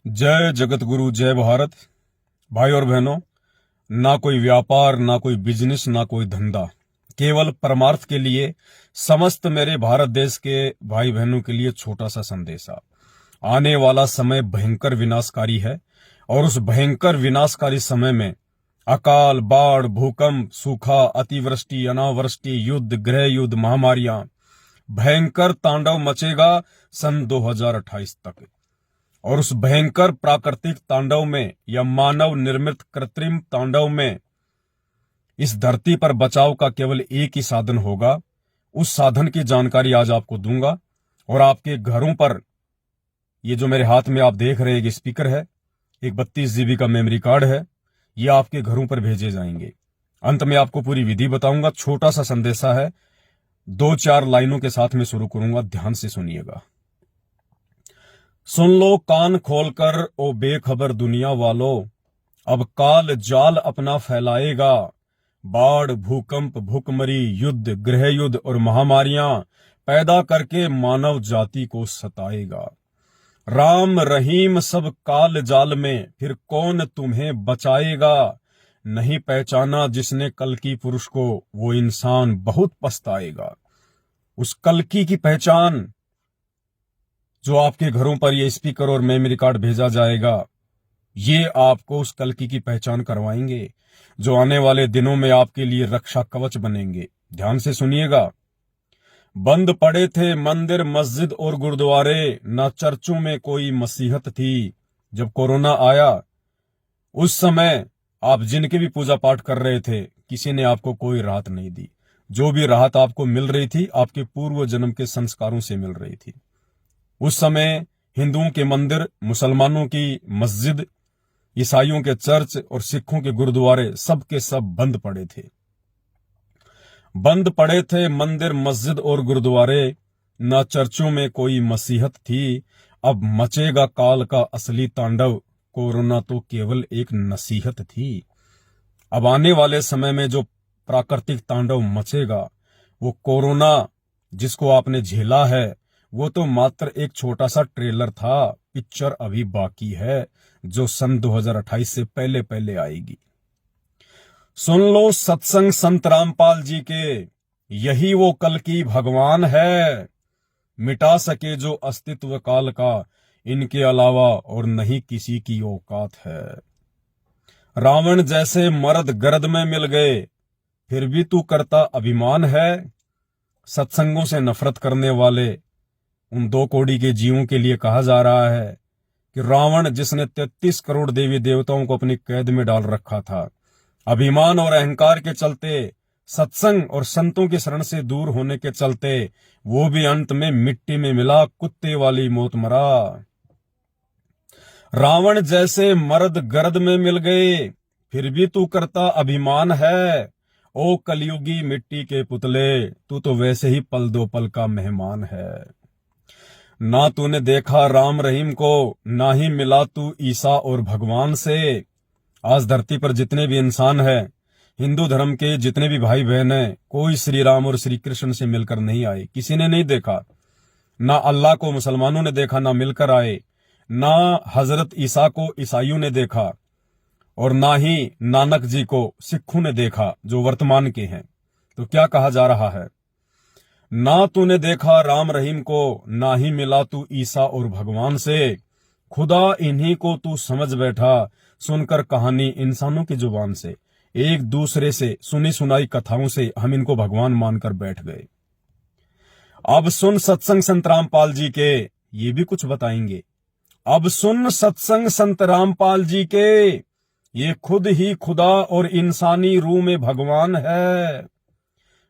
जय जगत गुरु, जय भारत। भाई और बहनों, ना कोई व्यापार, ना कोई बिजनेस, ना कोई धंधा, केवल परमार्थ के लिए समस्त मेरे भारत देश के भाई बहनों के लिए छोटा सा संदेशा। आने वाला समय भयंकर विनाशकारी है और उस भयंकर विनाशकारी समय में अकाल, बाढ़, भूकंप, सूखा, अतिवृष्टि, अनावृष्टि, युद्ध, गृह युद्ध, महामारियां, भयंकर तांडव मचेगा सन 2028 तक। और उस भयंकर प्राकृतिक तांडव में या मानव निर्मित कृत्रिम तांडव में इस धरती पर बचाव का केवल एक ही साधन होगा। उस साधन की जानकारी आज आपको दूंगा और आपके घरों पर ये जो मेरे हाथ में आप देख रहे हैं एक स्पीकर है, एक 32 जीबी का मेमोरी कार्ड है, ये आपके घरों पर भेजे जाएंगे। अंत में आपको पूरी विधि बताऊंगा। छोटा सा संदेशा है, 2-4 लाइनों के साथ में शुरू करूंगा, ध्यान से सुनिएगा। सुन लो कान खोलकर ओ बेखबर दुनिया वालों, अब काल जाल अपना फैलाएगा। बाढ़, भूकंप, भूखमरी, युद्ध, गृह युद्ध और महामारियां पैदा करके मानव जाति को सताएगा। राम रहीम सब काल जाल में, फिर कौन तुम्हें बचाएगा। नहीं पहचाना जिसने कल्कि पुरुष को, वो इंसान बहुत पछताएगा। उस कल्कि की पहचान जो आपके घरों पर ये स्पीकर और मेमोरी कार्ड भेजा जाएगा, ये आपको उस कल्कि की पहचान करवाएंगे जो आने वाले दिनों में आपके लिए रक्षा कवच बनेंगे। ध्यान से सुनिएगा। बंद पड़े थे मंदिर, मस्जिद और गुरुद्वारे, ना चर्चों में कोई मसीहत थी। जब कोरोना आया उस समय आप जिनके भी पूजा पाठ कर रहे थे, किसी ने आपको कोई राहत नहीं दी। जो भी राहत आपको मिल रही थी, आपके पूर्व जन्म के संस्कारों से मिल रही थी। उस समय हिंदुओं के मंदिर, मुसलमानों की मस्जिद, ईसाइयों के चर्च और सिखों के गुरुद्वारे सब के सब बंद पड़े थे। बंद पड़े थे मंदिर, मस्जिद और गुरुद्वारे, न चर्चों में कोई मसीहत थी। अब मचेगा काल का असली तांडव, कोरोना तो केवल एक नसीहत थी। अब आने वाले समय में जो प्राकृतिक तांडव मचेगा, वो कोरोना जिसको आपने झेला है, वो तो मात्र एक छोटा सा ट्रेलर था। पिक्चर अभी बाकी है जो सन 2028 से पहले पहले आएगी। सुन लो सत्संग संत रामपाल जी के, यही वो कल की भगवान है। मिटा सके जो अस्तित्व काल का, इनके अलावा और नहीं किसी की औकात है। रावण जैसे मर्द गर्द में मिल गए, फिर भी तू करता अभिमान है। सत्संगों से नफरत करने वाले उन 2 कौड़ी के जीवों के लिए कहा जा रहा है कि रावण जिसने 33 करोड़ देवी देवताओं को अपनी कैद में डाल रखा था, अभिमान और अहंकार के चलते, सत्संग और संतों की शरण से दूर होने के चलते, वो भी अंत में मिट्टी में मिला, कुत्ते वाली मौत मरा। रावण जैसे मर्द गर्द में मिल गए, फिर भी तू करता अभिमान है। ओ कलयुगी मिट्टी के पुतले, तू तो वैसे ही पल दो पल का मेहमान है। ना तूने देखा राम रहीम को, ना ही मिला तू ईसा और भगवान से। आज धरती पर जितने भी इंसान हैं, हिंदू धर्म के जितने भी भाई बहन हैं, कोई श्री राम और श्री कृष्ण से मिलकर नहीं आए। किसी ने नहीं देखा। ना अल्लाह को मुसलमानों ने देखा, ना मिलकर आए। ना हजरत ईसा को ईसाइयों ने देखा और ना ही नानक जी को सिखों ने देखा जो वर्तमान के हैं। तो क्या कहा जा रहा है? ना तूने देखा राम रहीम को, ना ही मिला तू ईसा और भगवान से। खुदा इन्हीं को तू समझ बैठा, सुनकर कहानी इंसानों की जुबान से। एक दूसरे से सुनी सुनाई कथाओं से हम इनको भगवान मानकर बैठ गए। अब सुन सत्संग संत रामपाल जी के, ये भी कुछ बताएंगे। अब सुन सत्संग संत रामपाल जी के, ये खुद ही खुदा और इंसानी रूह में भगवान है।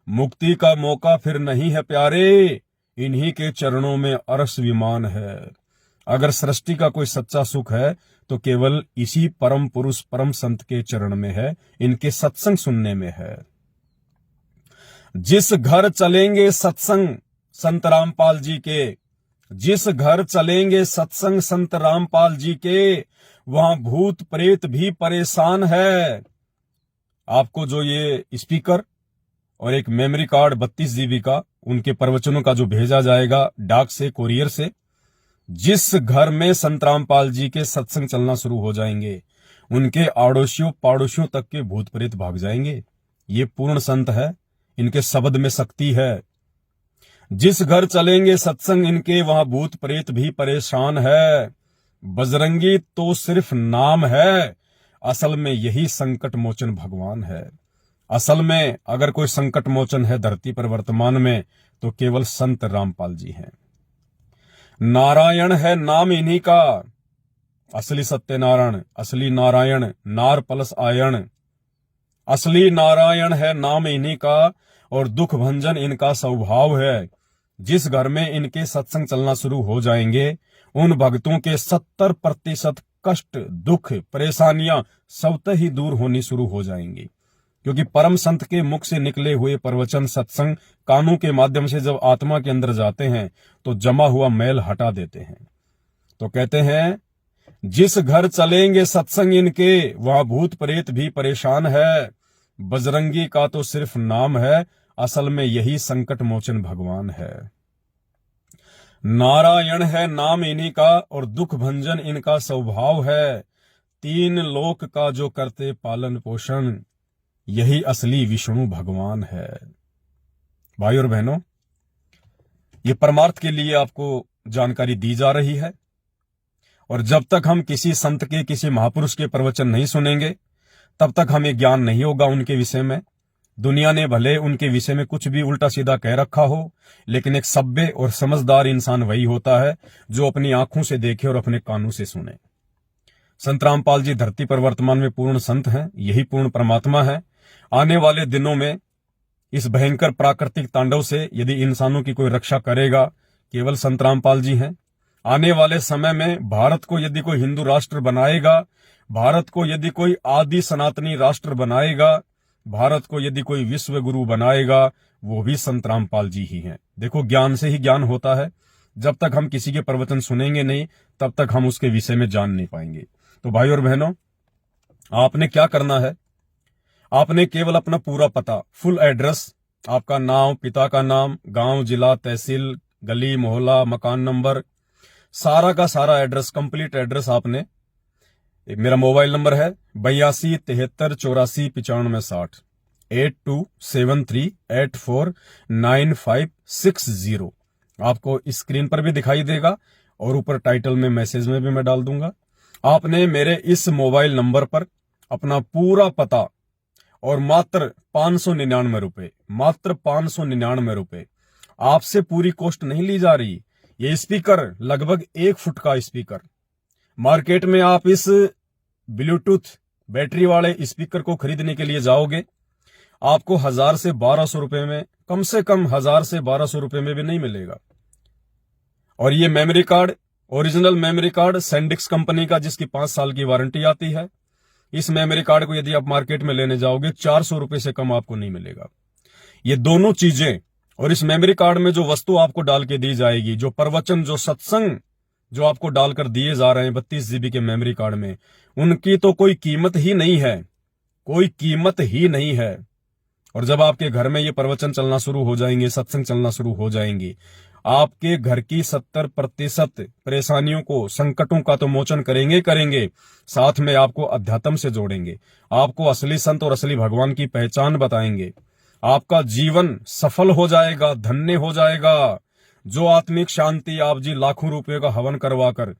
मुक्ति का मौका फिर नहीं है प्यारे, इन्हीं के चरणों में अरस विमान है। अगर सृष्टि का कोई सच्चा सुख है तो केवल इसी परम पुरुष परम संत के चरण में है, इनके सत्संग सुनने में है। जिस घर चलेंगे सत्संग संत रामपाल जी के, जिस घर चलेंगे सत्संग संत रामपाल जी के, वहां भूत प्रेत भी परेशान है। आपको जो ये स्पीकर और एक मेमोरी कार्ड 32 जीबी का उनके प्रवचनों का जो भेजा जाएगा डाक से, कोरियर से, जिस घर में संत रामपाल जी के सत्संग चलना शुरू हो जाएंगे, उनके आड़ोसियों पाड़ोसियों तक के भूत प्रेत भाग जाएंगे। ये पूर्ण संत है, इनके शब्द में शक्ति है। जिस घर चलेंगे सत्संग इनके, वहां भूत प्रेत भी परेशान है। बजरंगी तो सिर्फ नाम है, असल में यही संकट मोचन भगवान है। असल में अगर कोई संकट मोचन है धरती पर वर्तमान में, तो केवल संत रामपाल जी हैं। नारायण है नाम इन्हीं का, असली सत्यनारायण, असली नारायण, नार प्लस आयण। असली नारायण है नाम इन्हीं का, और दुख भंजन इनका स्वभाव है। जिस घर में इनके सत्संग चलना शुरू हो जाएंगे, उन भक्तों के 70% कष्ट, दुख, परेशानियां स्वतः ही दूर होनी शुरू हो जाएंगी। क्योंकि परम संत के मुख से निकले हुए प्रवचन, सत्संग कानों के माध्यम से जब आत्मा के अंदर जाते हैं, तो जमा हुआ मैल हटा देते हैं। तो कहते हैं, जिस घर चलेंगे सत्संग इनके, वहां भूत प्रेत भी परेशान है। बजरंगी का तो सिर्फ नाम है, असल में यही संकट मोचन भगवान है। नारायण है नाम इन्हीं का, और दुख भंजन इनका स्वभाव है। 3 लोक का जो करते पालन पोषण, यही असली विष्णु भगवान है। भाई और बहनों, ये परमार्थ के लिए आपको जानकारी दी जा रही है। और जब तक हम किसी संत के, किसी महापुरुष के प्रवचन नहीं सुनेंगे, तब तक हमें ज्ञान नहीं होगा उनके विषय में। दुनिया ने भले उनके विषय में कुछ भी उल्टा सीधा कह रखा हो, लेकिन एक सभ्य और समझदार इंसान वही होता है जो अपनी आंखों से देखे और अपने कानों से सुने। संत रामपाल जी धरती पर वर्तमान में पूर्ण संत हैं, यही पूर्ण परमात्मा है। आने वाले दिनों में इस भयंकर प्राकृतिक तांडव से यदि इंसानों की कोई रक्षा करेगा, केवल संत रामपाल जी हैं। आने वाले समय में भारत को यदि कोई हिंदू राष्ट्र बनाएगा, भारत को यदि कोई आदि सनातनी राष्ट्र बनाएगा, भारत को यदि कोई विश्व गुरु बनाएगा, वो भी संत रामपाल जी ही हैं। देखो, ज्ञान से ही ज्ञान होता है। जब तक हम किसी के प्रवचन सुनेंगे नहीं, तब तक हम उसके विषय में जान नहीं पाएंगे। तो भाई और बहनों, आपने क्या करना है? आपने केवल अपना पूरा पता, फुल एड्रेस, आपका नाम, पिता का नाम, गांव, जिला, तहसील, गली, मोहल्ला, मकान नंबर, सारा का सारा एड्रेस, कंप्लीट एड्रेस आपने, मेरा मोबाइल नंबर है 82 73 84 95 60, 8273849560। आपको स्क्रीन पर भी दिखाई देगा और ऊपर टाइटल में, मैसेज में भी मैं डाल दूंगा। आपने मेरे इस मोबाइल नंबर पर अपना पूरा पता और मात्र 599 रुपए, मात्र 599 रुपए, आपसे पूरी कॉस्ट नहीं ली जा रही। ये स्पीकर लगभग 1 फुट का स्पीकर, मार्केट में आप इस ब्लूटूथ बैटरी वाले स्पीकर को खरीदने के लिए जाओगे, आपको 1000 से 1200 रुपए में, कम से कम 1000 से 1200 रुपए में भी नहीं मिलेगा। और ये memory card, original memory card सैंडिक्स company का, जिसकी 5 साल की वारंटी आती है। इस मेमोरी कार्ड को यदि आप मार्केट में लेने जाओगे, 400 रुपए से कम आपको नहीं मिलेगा। ये दोनों चीजें, और इस मेमोरी कार्ड में जो वस्तु आपको डाल के दी जाएगी, जो प्रवचन, जो सत्संग जो आपको डालकर दिए जा रहे हैं 32 GB के मेमोरी कार्ड में, उनकी तो कोई कीमत ही नहीं है, कोई कीमत ही नहीं है। और जब आपके घर में ये प्रवचन चलना शुरू हो जाएंगे, सत्संग चलना शुरू हो जाएंगे, आपके घर की 70% परेशानियों को, संकटों का तो मोचन करेंगे, साथ में आपको अध्यात्म से जोड़ेंगे, आपको असली संत और असली भगवान की पहचान बताएंगे। आपका जीवन सफल हो जाएगा, धन्य हो जाएगा। जो आत्मिक शांति आप जी लाखों रुपए का हवन करवाकर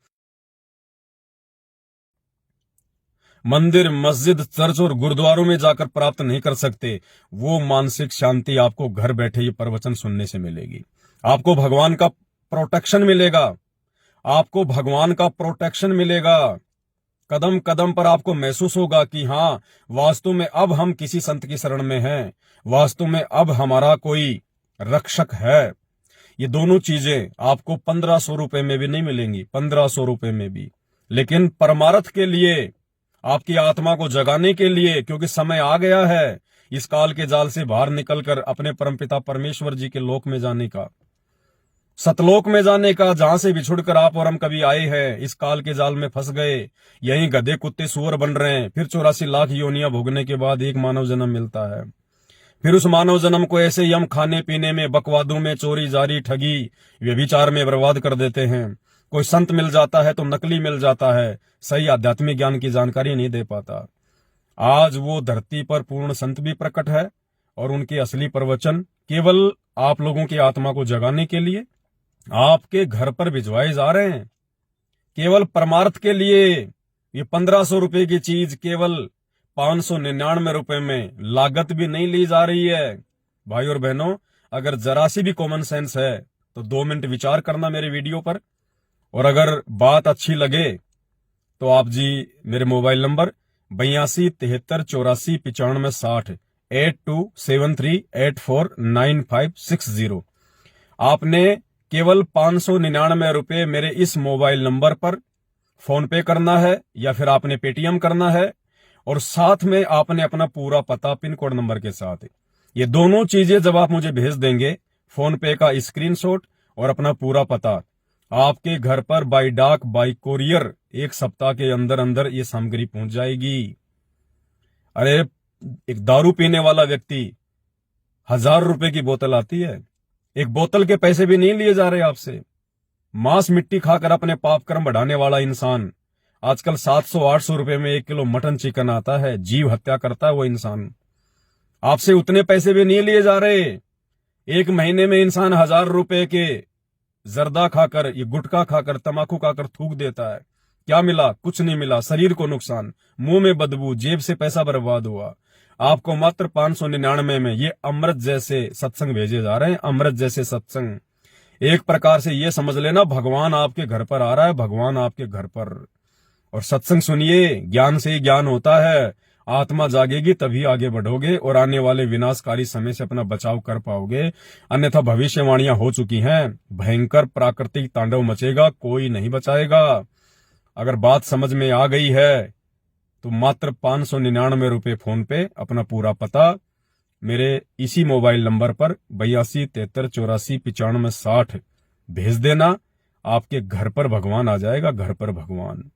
मंदिर, मस्जिद, चर्च और गुरुद्वारों में जाकर प्राप्त नहीं कर सकते, वो मानसिक शांति आपको घर बैठे ये प्रवचन सुनने से मिलेगी। आपको भगवान का प्रोटेक्शन मिलेगा, आपको भगवान का प्रोटेक्शन मिलेगा। कदम कदम पर आपको महसूस होगा कि हाँ, वास्तव में अब हम किसी संत की शरण में हैं, वास्तव में अब हमारा कोई रक्षक है। ये दोनों चीजें आपको 1500 रुपए में भी नहीं मिलेंगी, 1500 रुपए में भी। लेकिन परमार्थ के लिए, आपकी आत्मा को जगाने के लिए, क्योंकि समय आ गया है इस काल के जाल से बाहर निकलकर अपने परमपिता परमेश्वर जी के लोक में जाने का, सतलोक में जाने का, जहां से बिछुड़कर आप और हम कभी आए हैं, इस काल के जाल में फंस गए, यहीं गधे कुत्ते सुअर बन रहे हैं। फिर 84 लाख योनियां भोगने के बाद एक मानव जन्म मिलता है। फिर उस मानव जन्म को ऐसे ही हम खाने पीने में, बकवादों में, चोरी जारी, ठगी, व्यभिचार में बर्बाद कर देते हैं। कोई संत मिल जाता है तो नकली मिल जाता है, सही आध्यात्मिक ज्ञान की जानकारी नहीं दे पाता। आज वो धरती पर पूर्ण संत भी प्रकट है और उनके असली प्रवचन केवल आप लोगों की आत्मा को जगाने के लिए आपके घर पर भिजवाए जा रहे हैं, केवल परमार्थ के लिए। ये 1500 रुपए की चीज केवल 599 रुपए में, लागत भी नहीं ली जा रही है। भाई और बहनों, अगर जरा सी भी कॉमन सेंस है तो 2 मिनट विचार करना मेरे वीडियो पर, और अगर बात अच्छी लगे तो आप जी मेरे मोबाइल नंबर 82 73 84 95 60 8273849560 आपने केवल 599 रुपए मेरे इस मोबाइल नंबर पर फोन पे करना है या फिर आपने पेटीएम करना है, और साथ में आपने अपना पूरा पता पिन कोड नंबर के साथ, ये दोनों चीजें जब आप मुझे भेज देंगे, फोन पे का स्क्रीनशॉट और अपना पूरा पता, आपके घर पर बाई डाक बाई कोरियर 1 सप्ताह के अंदर अंदर ये सामग्री पहुंच जाएगी। अरे एक दारू पीने वाला व्यक्ति 1000 रुपए की बोतल आती है, एक बोतल के पैसे भी नहीं लिए जा रहे आपसे। मांस मिट्टी खाकर अपने पाप कर्म बढ़ाने वाला इंसान आजकल 700-800 रुपए में 1 किलो मटन चिकन आता है, जीव हत्या करता है वो इंसान। आपसे उतने पैसे भी नहीं लिए जा रहे। एक महीने में इंसान 1000 रुपए के जर्दा खाकर, ये गुटखा खाकर, तमाकू खाकर थूक देता है। क्या मिला? कुछ नहीं मिला, शरीर को नुकसान, मुंह में बदबू, जेब से पैसा बर्बाद हुआ। आपको मात्र 599 में ये अमृत जैसे सत्संग भेजे जा रहे हैं, अमृत जैसे सत्संग। एक प्रकार से ये समझ लेना, भगवान आपके घर पर आ रहा है, भगवान आपके घर पर। और सत्संग सुनिए, ज्ञान से ही ज्ञान होता है। आत्मा जागेगी तभी आगे बढ़ोगे और आने वाले विनाशकारी समय से अपना बचाव कर पाओगे, अन्यथा भविष्यवाणियां हो चुकी हैं। भयंकर प्राकृतिक तांडव मचेगा, कोई नहीं बचाएगा। अगर बात समझ में आ गई है तो मात्र 599 रुपए फोन पे, अपना पूरा पता मेरे इसी मोबाइल नंबर पर 82 73 84 95 60 भेज देना। आपके घर पर भगवान आ जाएगा, घर पर भगवान।